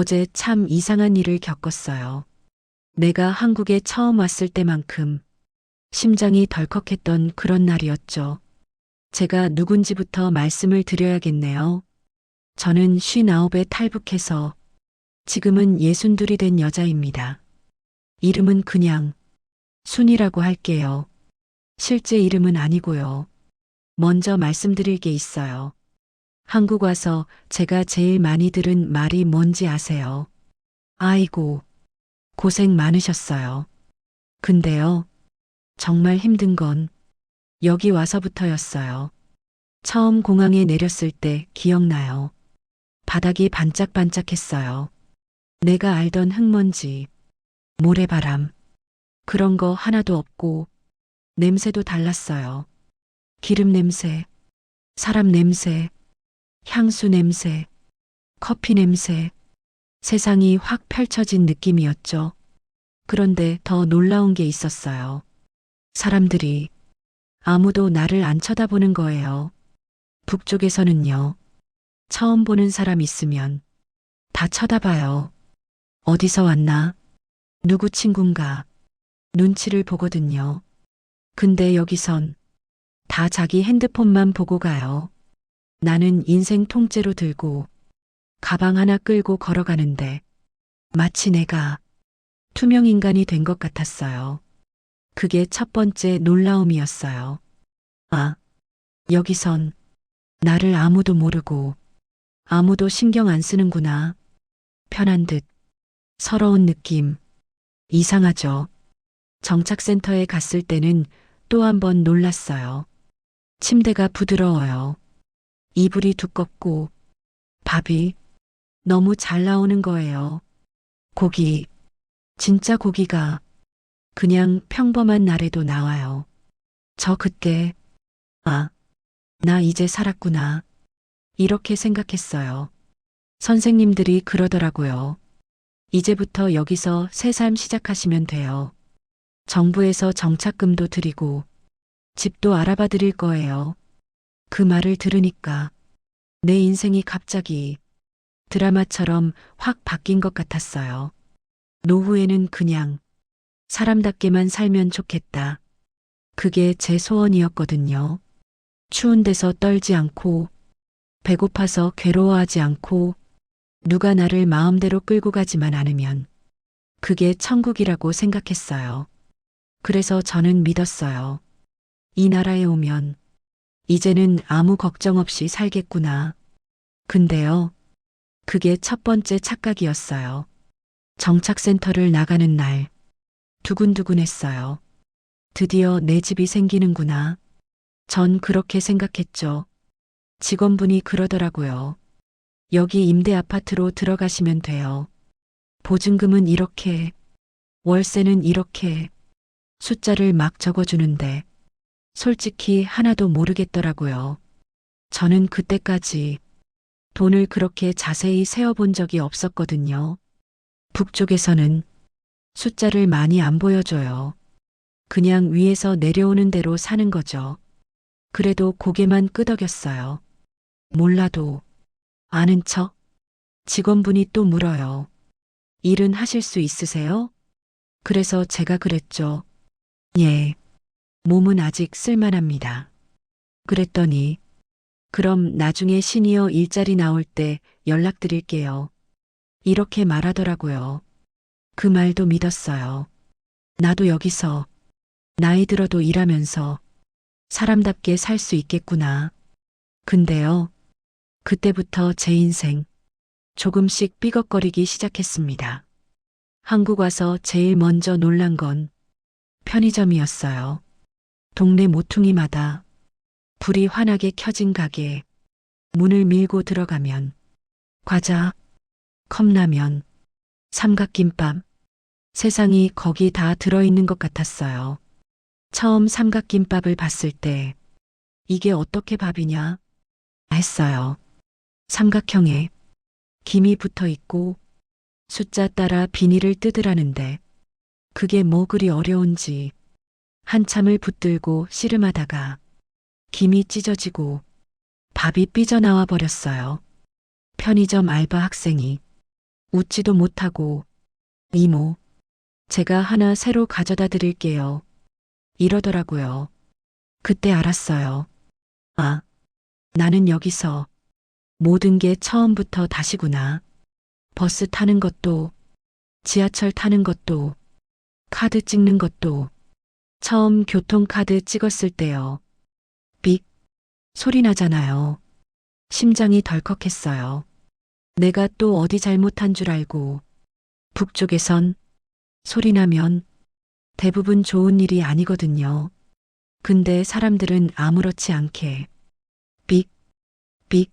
어제 참 이상한 일을 겪었어요. 내가 한국에 처음 왔을 때만큼 심장이 덜컥했던 그런 날이었죠. 제가 누군지부터 말씀을 드려야겠네요. 저는 59에 탈북해서 지금은 62이 된 여자입니다. 이름은 그냥 순이라고 할게요. 실제 이름은 아니고요. 먼저 말씀드릴 게 있어요. 한국 와서 제가 제일 많이 들은 말이 뭔지 아세요? 아이고, 고생 많으셨어요. 근데요, 정말 힘든 건 여기 와서부터였어요. 처음 공항에 내렸을 때 기억나요. 바닥이 반짝반짝했어요. 내가 알던 흙먼지, 모래바람, 그런 거 하나도 없고 냄새도 달랐어요. 기름 냄새, 사람 냄새, 향수 냄새, 커피 냄새, 세상이 확 펼쳐진 느낌이었죠. 그런데 더 놀라운 게 있었어요. 사람들이 아무도 나를 안 쳐다보는 거예요. 북쪽에서는요. 처음 보는 사람 있으면 다 쳐다봐요. 어디서 왔나? 누구 친군가? 눈치를 보거든요. 근데 여기선 다 자기 핸드폰만 보고 가요. 나는 인생 통째로 들고 가방 하나 끌고 걸어가는데 마치 내가 투명 인간이 된 것 같았어요. 그게 첫 번째 놀라움이었어요. 아, 여기선 나를 아무도 모르고 아무도 신경 안 쓰는구나. 편한 듯 서러운 느낌. 이상하죠. 정착센터에 갔을 때는 또 한 번 놀랐어요. 침대가 부드러워요. 이불이 두껍고 밥이 너무 잘 나오는 거예요. 고기, 진짜 고기가 그냥 평범한 날에도 나와요. 저 그때, 아, 나 이제 살았구나. 이렇게 생각했어요. 선생님들이 그러더라고요. 이제부터 여기서 새 삶 시작하시면 돼요. 정부에서 정착금도 드리고 집도 알아봐 드릴 거예요. 그 말을 들으니까 내 인생이 갑자기 드라마처럼 확 바뀐 것 같았어요. 노후에는 그냥 사람답게만 살면 좋겠다. 그게 제 소원이었거든요. 추운 데서 떨지 않고, 배고파서 괴로워하지 않고, 누가 나를 마음대로 끌고 가지만 않으면 그게 천국이라고 생각했어요. 그래서 저는 믿었어요. 이 나라에 오면 이제는 아무 걱정 없이 살겠구나. 근데요, 그게 첫 번째 착각이었어요. 정착센터를 나가는 날, 두근두근했어요. 드디어 내 집이 생기는구나. 전 그렇게 생각했죠. 직원분이 그러더라고요. 여기 임대 아파트로 들어가시면 돼요. 보증금은 이렇게, 월세는 이렇게, 숫자를 막 적어주는데, 솔직히 하나도 모르겠더라고요. 저는 그때까지 돈을 그렇게 자세히 세어본 적이 없었거든요. 북쪽에서는 숫자를 많이 안 보여줘요. 그냥 위에서 내려오는 대로 사는 거죠. 그래도 고개만 끄덕였어요. 몰라도 아는 척? 직원분이 또 물어요. 일은 하실 수 있으세요? 그래서 제가 그랬죠. 예, 몸은 아직 쓸만합니다. 그랬더니 그럼 나중에 시니어 일자리 나올 때 연락드릴게요. 이렇게 말하더라고요. 그 말도 믿었어요. 나도 여기서 나이 들어도 일하면서 사람답게 살 수 있겠구나. 근데요, 그때부터 제 인생 조금씩 삐걱거리기 시작했습니다. 한국 와서 제일 먼저 놀란 건 편의점이었어요. 동네 모퉁이마다 불이 환하게 켜진 가게, 문을 밀고 들어가면 과자, 컵라면, 삼각김밥, 세상이 거기 다 들어있는 것 같았어요. 처음 삼각김밥을 봤을 때 이게 어떻게 밥이냐 했어요. 삼각형에 김이 붙어 있고 숫자 따라 비닐을 뜯으라는데 그게 뭐 그리 어려운지 한참을 붙들고 씨름하다가 김이 찢어지고 밥이 삐져나와 버렸어요. 편의점 알바 학생이 웃지도 못하고, 이모, 제가 하나 새로 가져다 드릴게요. 이러더라고요. 그때 알았어요. 아, 나는 여기서 모든 게 처음부터 다시구나. 버스 타는 것도, 지하철 타는 것도, 카드 찍는 것도, 처음 교통카드 찍었을 때요. 삑, 소리 나잖아요. 심장이 덜컥했어요. 내가 또 어디 잘못한 줄 알고, 북쪽에선 소리 나면 대부분 좋은 일이 아니거든요. 근데 사람들은 아무렇지 않게 삑, 삑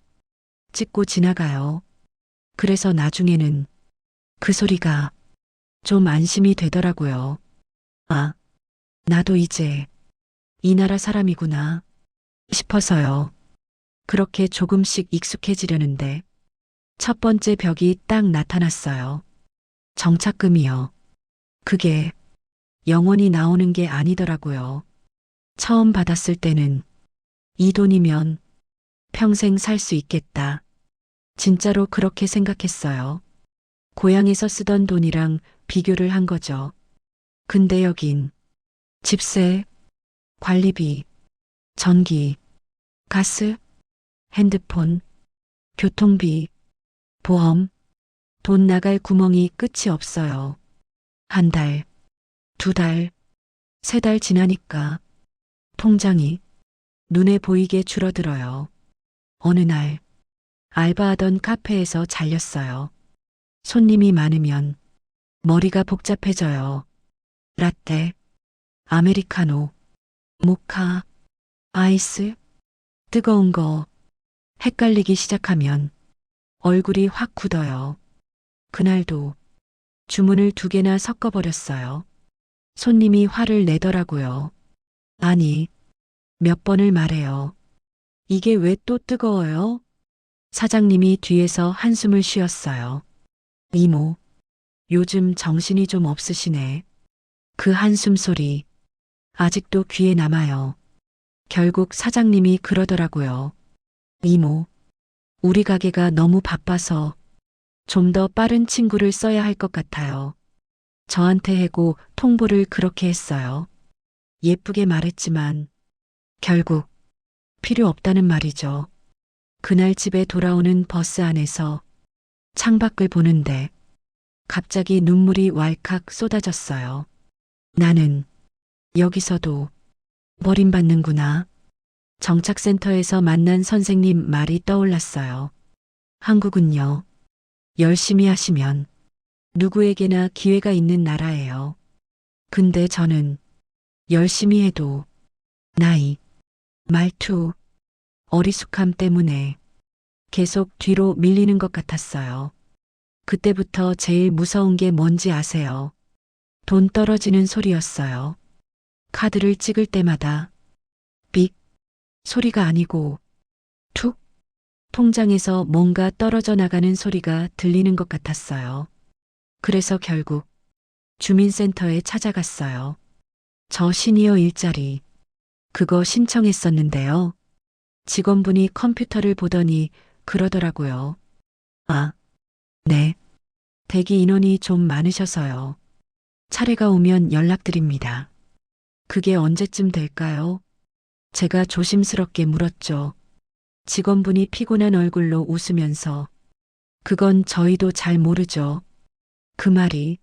찍고 지나가요. 그래서 나중에는 그 소리가 좀 안심이 되더라고요. 아, 나도 이제 이 나라 사람이구나 싶어서요. 그렇게 조금씩 익숙해지려는데 첫 번째 벽이 딱 나타났어요. 정착금이요. 그게 영원히 나오는 게 아니더라고요. 처음 받았을 때는 이 돈이면 평생 살 수 있겠다. 진짜로 그렇게 생각했어요. 고향에서 쓰던 돈이랑 비교를 한 거죠. 근데 여긴 집세, 관리비, 전기, 가스, 핸드폰, 교통비, 보험, 돈 나갈 구멍이 끝이 없어요. 한 달, 두 달, 세 달 지나니까 통장이 눈에 보이게 줄어들어요. 어느 날 알바하던 카페에서 잘렸어요. 손님이 많으면 머리가 복잡해져요. 라떼, 아메리카노, 모카, 아이스, 뜨거운 거 헷갈리기 시작하면 얼굴이 확 굳어요. 그날도 주문을 두 개나 섞어버렸어요. 손님이 화를 내더라고요. 아니, 몇 번을 말해요. 이게 왜 또 뜨거워요? 사장님이 뒤에서 한숨을 쉬었어요. 이모, 요즘 정신이 좀 없으시네. 그 한숨 소리 아직도 귀에 남아요. 결국 사장님이 그러더라고요. 이모, 우리 가게가 너무 바빠서 좀 더 빠른 친구를 써야 할 것 같아요. 저한테 해고 통보를 그렇게 했어요. 예쁘게 말했지만 결국 필요 없다는 말이죠. 그날 집에 돌아오는 버스 안에서 창밖을 보는데 갑자기 눈물이 왈칵 쏟아졌어요. 나는 여기서도 버림받는구나. 정착센터에서 만난 선생님 말이 떠올랐어요. 한국은요, 열심히 하시면 누구에게나 기회가 있는 나라예요. 근데 저는 열심히 해도 나이, 말투, 어리숙함 때문에 계속 뒤로 밀리는 것 같았어요. 그때부터 제일 무서운 게 뭔지 아세요? 돈 떨어지는 소리였어요. 카드를 찍을 때마다 삑 소리가 아니고 툭 통장에서 뭔가 떨어져 나가는 소리가 들리는 것 같았어요. 그래서 결국 주민센터에 찾아갔어요. 저 시니어 일자리 그거 신청했었는데요. 직원분이 컴퓨터를 보더니 그러더라고요. 아, 네. 대기 인원이 좀 많으셔서요. 차례가 오면 연락드립니다. 그게 언제쯤 될까요? 제가 조심스럽게 물었죠. 직원분이 피곤한 얼굴로 웃으면서 그건 저희도 잘 모르죠. 그 말이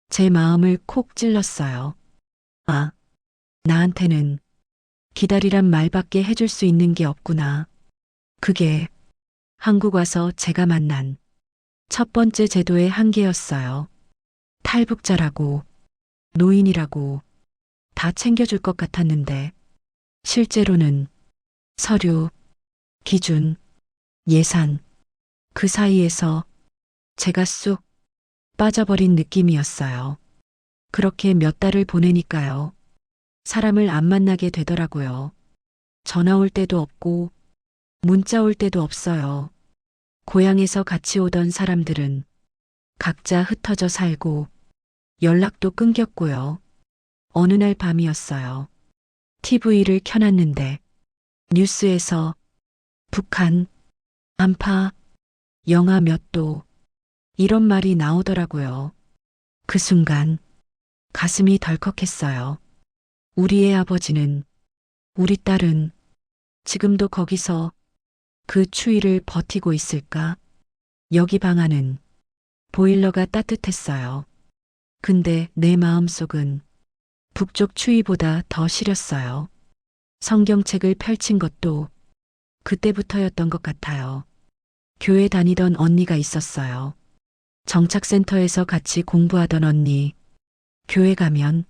제 마음을 콕 찔렀어요. 아, 나한테는 기다리란 말밖에 해줄 수 있는 게 없구나. 그게 한국 와서 제가 만난 첫 번째 제도의 한계였어요. 탈북자라고, 노인이라고 다 챙겨줄 것 같았는데 실제로는 서류, 기준, 예산 그 사이에서 제가 쑥 빠져버린 느낌이었어요. 그렇게 몇 달을 보내니까요. 사람을 안 만나게 되더라고요. 전화 올 때도 없고 문자 올 때도 없어요. 고향에서 같이 오던 사람들은 각자 흩어져 살고 연락도 끊겼고요. 어느 날 밤이었어요. TV를 켜놨는데 뉴스에서 북한, 안파, 영하 몇 도, 이런 말이 나오더라고요. 그 순간 가슴이 덜컥했어요. 우리의 아버지는, 우리 딸은 지금도 거기서 그 추위를 버티고 있을까? 여기 방 안은 보일러가 따뜻했어요. 근데 내 마음속은 북쪽 추위보다 더 시렸어요. 성경책을 펼친 것도 그때부터였던 것 같아요. 교회 다니던 언니가 있었어요. 정착센터에서 같이 공부하던 언니. 교회 가면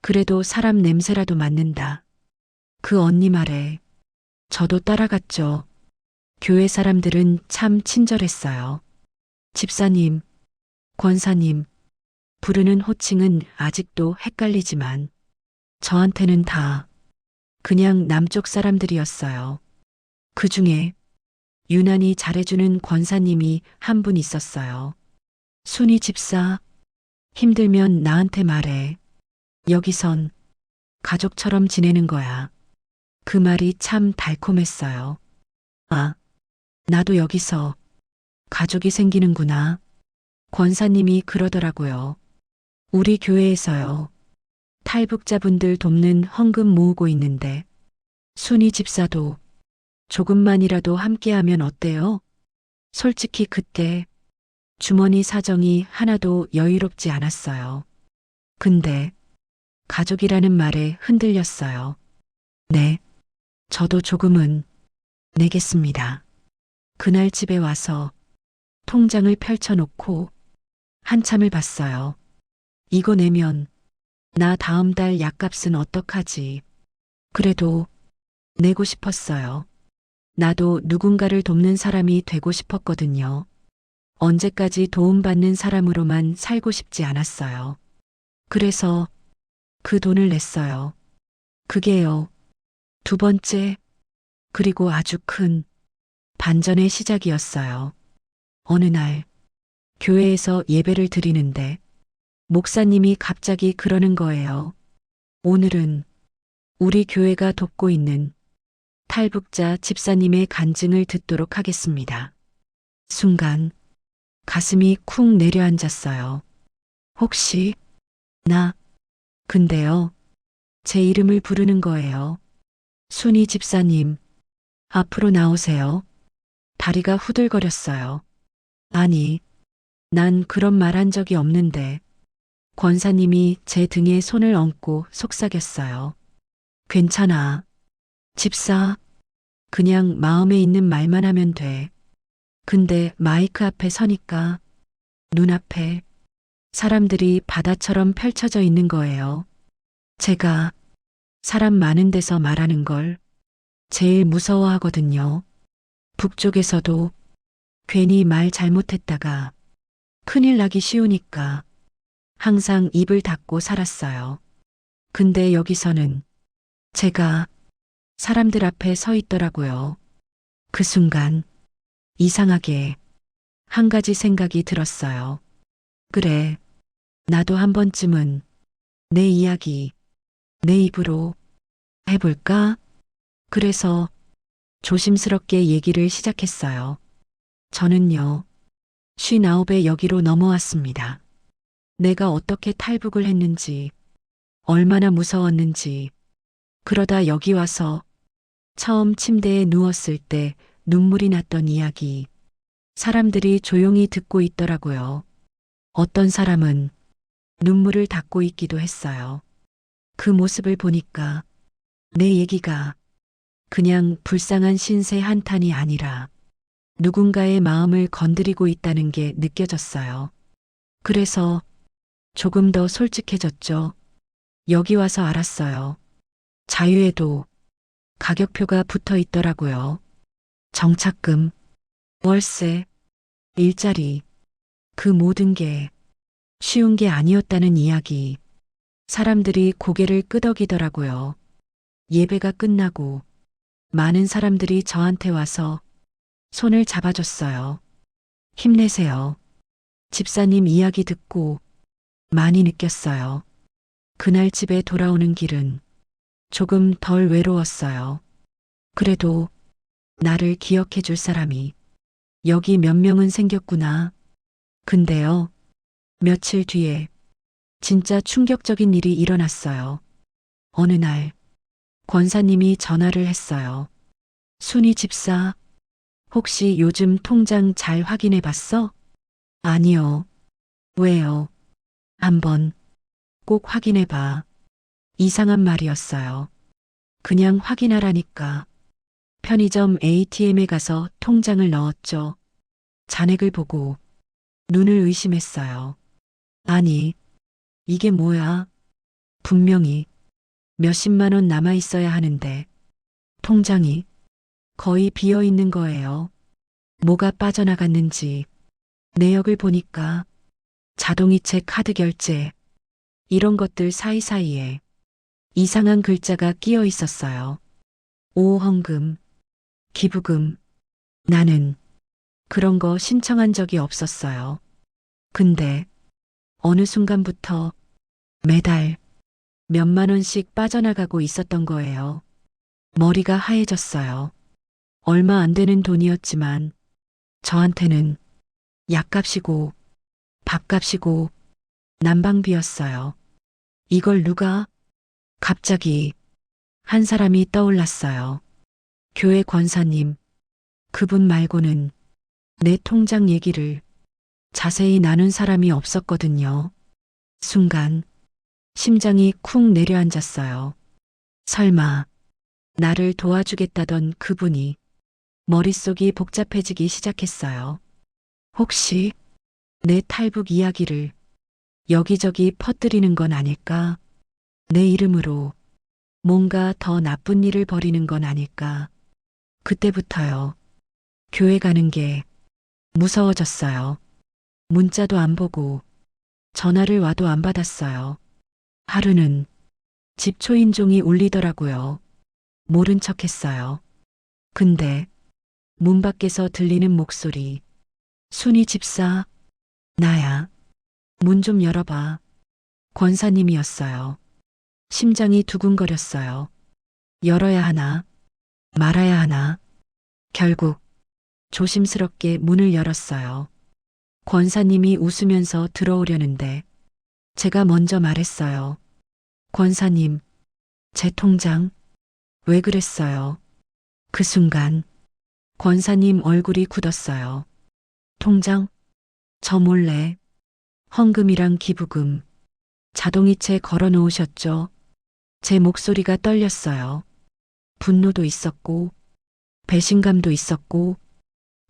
그래도 사람 냄새라도 맡는다. 그 언니 말에 저도 따라갔죠. 교회 사람들은 참 친절했어요. 집사님, 권사님, 부르는 호칭은 아직도 헷갈리지만 저한테는 다 그냥 남쪽 사람들이었어요. 그 중에 유난히 잘해주는 권사님이 한 분 있었어요. 순이 집사, 힘들면 나한테 말해. 여기선 가족처럼 지내는 거야. 그 말이 참 달콤했어요. 아, 나도 여기서 가족이 생기는구나. 권사님이 그러더라고요. 우리 교회에서요. 탈북자분들 돕는 헌금 모으고 있는데 순이 집사도 조금만이라도 함께하면 어때요? 솔직히 그때 주머니 사정이 하나도 여유롭지 않았어요. 근데 가족이라는 말에 흔들렸어요. 네, 저도 조금은 내겠습니다. 그날 집에 와서 통장을 펼쳐놓고 한참을 봤어요. 이거 내면 나 다음 달 약값은 어떡하지? 그래도 내고 싶었어요. 나도 누군가를 돕는 사람이 되고 싶었거든요. 언제까지 도움받는 사람으로만 살고 싶지 않았어요. 그래서 그 돈을 냈어요. 그게요. 두 번째, 그리고 아주 큰 반전의 시작이었어요. 어느 날 교회에서 예배를 드리는데 목사님이 갑자기 그러는 거예요. 오늘은 우리 교회가 돕고 있는 탈북자 집사님의 간증을 듣도록 하겠습니다. 순간 가슴이 쿵 내려앉았어요. 혹시 나 근데요. 제 이름을 부르는 거예요. 순이 집사님, 앞으로 나오세요. 다리가 후들거렸어요. 아니, 난 그런 말 한 적이 없는데 권사님이 제 등에 손을 얹고 속삭였어요. 괜찮아. 집사, 그냥 마음에 있는 말만 하면 돼. 근데 마이크 앞에 서니까 눈앞에 사람들이 바다처럼 펼쳐져 있는 거예요. 제가 사람 많은 데서 말하는 걸 제일 무서워하거든요. 북쪽에서도 괜히 말 잘못했다가 큰일 나기 쉬우니까 항상 입을 닫고 살았어요. 근데 여기서는 제가 사람들 앞에 서 있더라고요. 그 순간 이상하게 한 가지 생각이 들었어요. 그래, 나도 한 번쯤은 내 이야기 내 입으로 해볼까? 그래서 조심스럽게 얘기를 시작했어요. 저는요, 59에 여기로 넘어왔습니다. 내가 어떻게 탈북을 했는지, 얼마나 무서웠는지, 그러다 여기 와서 처음 침대에 누웠을 때 눈물이 났던 이야기, 사람들이 조용히 듣고 있더라고요. 어떤 사람은 눈물을 닦고 있기도 했어요. 그 모습을 보니까 내 얘기가 그냥 불쌍한 신세 한탄이 아니라 누군가의 마음을 건드리고 있다는 게 느껴졌어요. 그래서 조금 더 솔직해졌죠. 여기 와서 알았어요. 자유에도 가격표가 붙어 있더라고요. 정착금, 월세, 일자리, 그 모든 게 쉬운 게 아니었다는 이야기. 사람들이 고개를 끄덕이더라고요. 예배가 끝나고 많은 사람들이 저한테 와서 손을 잡아줬어요. 힘내세요. 집사님 이야기 듣고 많이 느꼈어요. 그날 집에 돌아오는 길은 조금 덜 외로웠어요. 그래도 나를 기억해 줄 사람이 여기 몇 명은 생겼구나. 근데요, 며칠 뒤에 진짜 충격적인 일이 일어났어요. 어느 날, 권사님이 전화를 했어요. 순이 집사, 혹시 요즘 통장 잘 확인해 봤어? 아니요. 왜요? 한번 꼭 확인해 봐. 이상한 말이었어요. 그냥 확인하라니까. 편의점 ATM에 가서 통장을 넣었죠. 잔액을 보고 눈을 의심했어요. 아니, 이게 뭐야? 분명히 몇십만 원 남아 있어야 하는데 통장이 거의 비어 있는 거예요. 뭐가 빠져나갔는지 내역을 보니까 자동이체 카드 결제 이런 것들 사이사이에 이상한 글자가 끼어 있었어요. 오헌금, 기부금. 나는 그런 거 신청한 적이 없었어요. 근데 어느 순간부터 매달 몇만 원씩 빠져나가고 있었던 거예요. 머리가 하얘졌어요. 얼마 안 되는 돈이었지만 저한테는 약값이고 밥값이고 난방비였어요. 이걸 누가? 갑자기 한 사람이 떠올랐어요. 교회 권사님, 그분 말고는 내 통장 얘기를 자세히 나눈 사람이 없었거든요. 순간 심장이 쿵 내려앉았어요. 설마 나를 도와주겠다던 그분이 머릿속이 복잡해지기 시작했어요. 혹시 내 탈북 이야기를 여기저기 퍼뜨리는 건 아닐까? 내 이름으로 뭔가 더 나쁜 일을 벌이는 건 아닐까? 그때부터요. 교회 가는 게 무서워졌어요. 문자도 안 보고 전화를 와도 안 받았어요. 하루는 집 초인종이 울리더라고요. 모른 척 했어요. 근데 문 밖에서 들리는 목소리. 순이 집사, 나야. 문 좀 열어봐. 권사님이었어요. 심장이 두근거렸어요. 열어야 하나, 말아야 하나. 결국 조심스럽게 문을 열었어요. 권사님이 웃으면서 들어오려는데 제가 먼저 말했어요. 권사님, 제 통장 왜 그랬어요? 그 순간 권사님 얼굴이 굳었어요. 통장? 저 몰래 헌금이랑 기부금, 자동이체 걸어 놓으셨죠? 제 목소리가 떨렸어요. 분노도 있었고, 배신감도 있었고,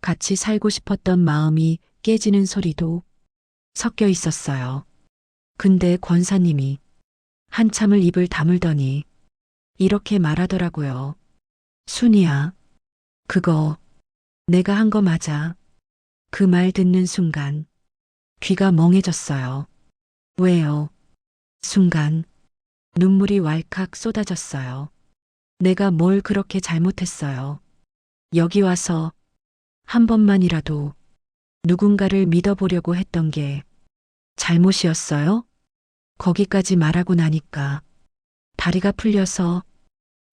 같이 살고 싶었던 마음이 깨지는 소리도 섞여 있었어요. 근데 권사님이 한참을 입을 다물더니 이렇게 말하더라고요. 순이야, 그거 내가 한 거 맞아. 그 말 듣는 순간 귀가 멍해졌어요. 왜요? 순간 눈물이 왈칵 쏟아졌어요. 내가 뭘 그렇게 잘못했어요. 여기 와서 한 번만이라도 누군가를 믿어보려고 했던 게 잘못이었어요? 거기까지 말하고 나니까 다리가 풀려서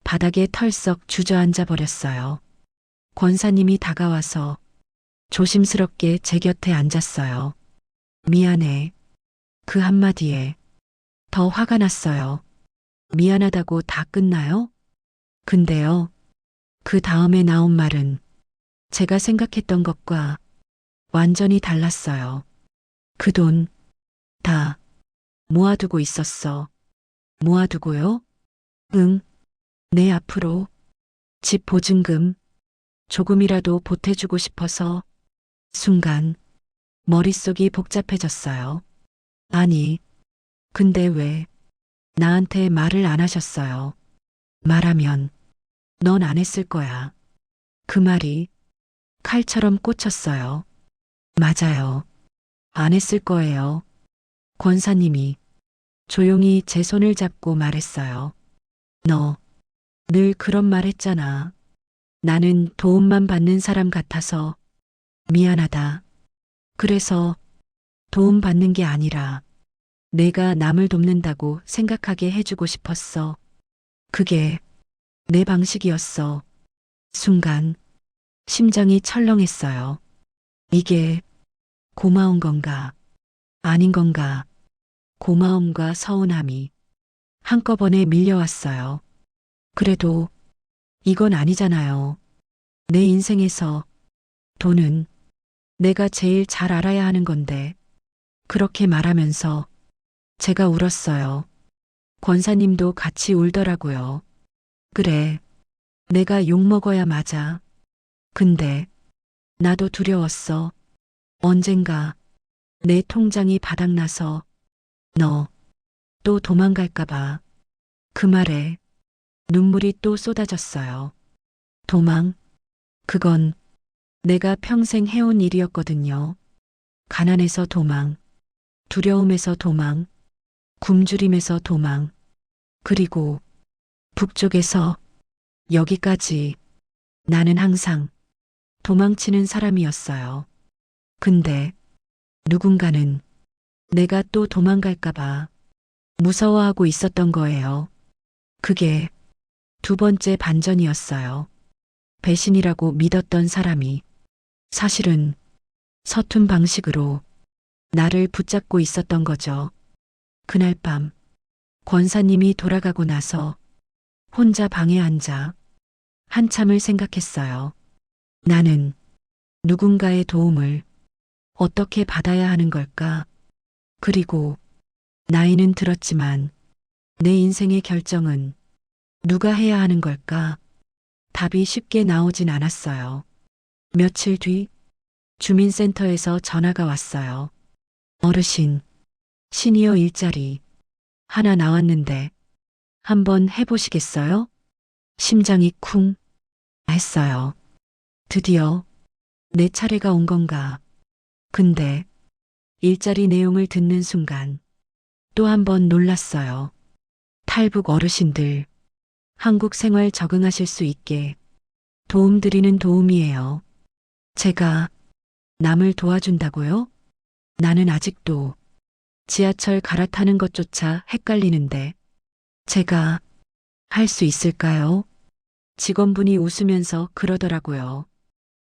바닥에 털썩 주저앉아 버렸어요. 권사님이 다가와서 조심스럽게 제 곁에 앉았어요. 미안해. 그 한마디에 더 화가 났어요. 미안하다고 다 끝나요? 근데요, 그 다음에 나온 말은 제가 생각했던 것과 완전히 달랐어요. 그 돈 다 모아두고 있었어. 모아두고요? 응, 내 앞으로 집 보증금 조금이라도 보태주고 싶어서. 순간 머릿속이 복잡해졌어요. 아니, 근데 왜 나한테 말을 안 하셨어요? 말하면 넌 안 했을 거야. 그 말이 칼처럼 꽂혔어요. 맞아요. 안 했을 거예요. 권사님이 조용히 제 손을 잡고 말했어요. 너 늘 그런 말 했잖아. 나는 도움만 받는 사람 같아서 미안하다. 그래서 도움 받는 게 아니라 내가 남을 돕는다고 생각하게 해주고 싶었어. 그게 내 방식이었어. 순간 심장이 철렁했어요. 이게 고마운 건가? 아닌 건가? 고마움과 서운함이 한꺼번에 밀려왔어요. 그래도 이건 아니잖아요. 내 인생에서 돈은 내가 제일 잘 알아야 하는 건데, 그렇게 말하면서 제가 울었어요. 권사님도 같이 울더라고요. 그래, 내가 욕먹어야 맞아. 근데 나도 두려웠어. 언젠가 내 통장이 바닥나서 너 또 도망갈까봐. 그 말에 눈물이 또 쏟아졌어요. 도망? 그건 내가 평생 해온 일이었거든요. 가난에서 도망, 두려움에서 도망, 굶주림에서 도망, 그리고 북쪽에서 여기까지 나는 항상 도망치는 사람이었어요. 근데 누군가는 내가 또 도망갈까봐 무서워하고 있었던 거예요. 그게 두 번째 반전이었어요. 배신이라고 믿었던 사람이 사실은 서툰 방식으로 나를 붙잡고 있었던 거죠. 그날 밤 권사님이 돌아가고 나서 혼자 방에 앉아 한참을 생각했어요. 나는 누군가의 도움을 어떻게 받아야 하는 걸까? 그리고 나이는 들었지만 내 인생의 결정은 누가 해야 하는 걸까? 답이 쉽게 나오진 않았어요. 며칠 뒤 주민센터에서 전화가 왔어요. 어르신, 시니어 일자리 하나 나왔는데 한번 해보시겠어요? 심장이 쿵 했어요. 드디어 내 차례가 온 건가. 근데 일자리 내용을 듣는 순간 또 한 번 놀랐어요. 탈북 어르신들, 한국 생활 적응하실 수 있게 도움드리는 도움이에요. 제가 남을 도와준다고요? 나는 아직도 지하철 갈아타는 것조차 헷갈리는데 제가 할 수 있을까요? 직원분이 웃으면서 그러더라고요.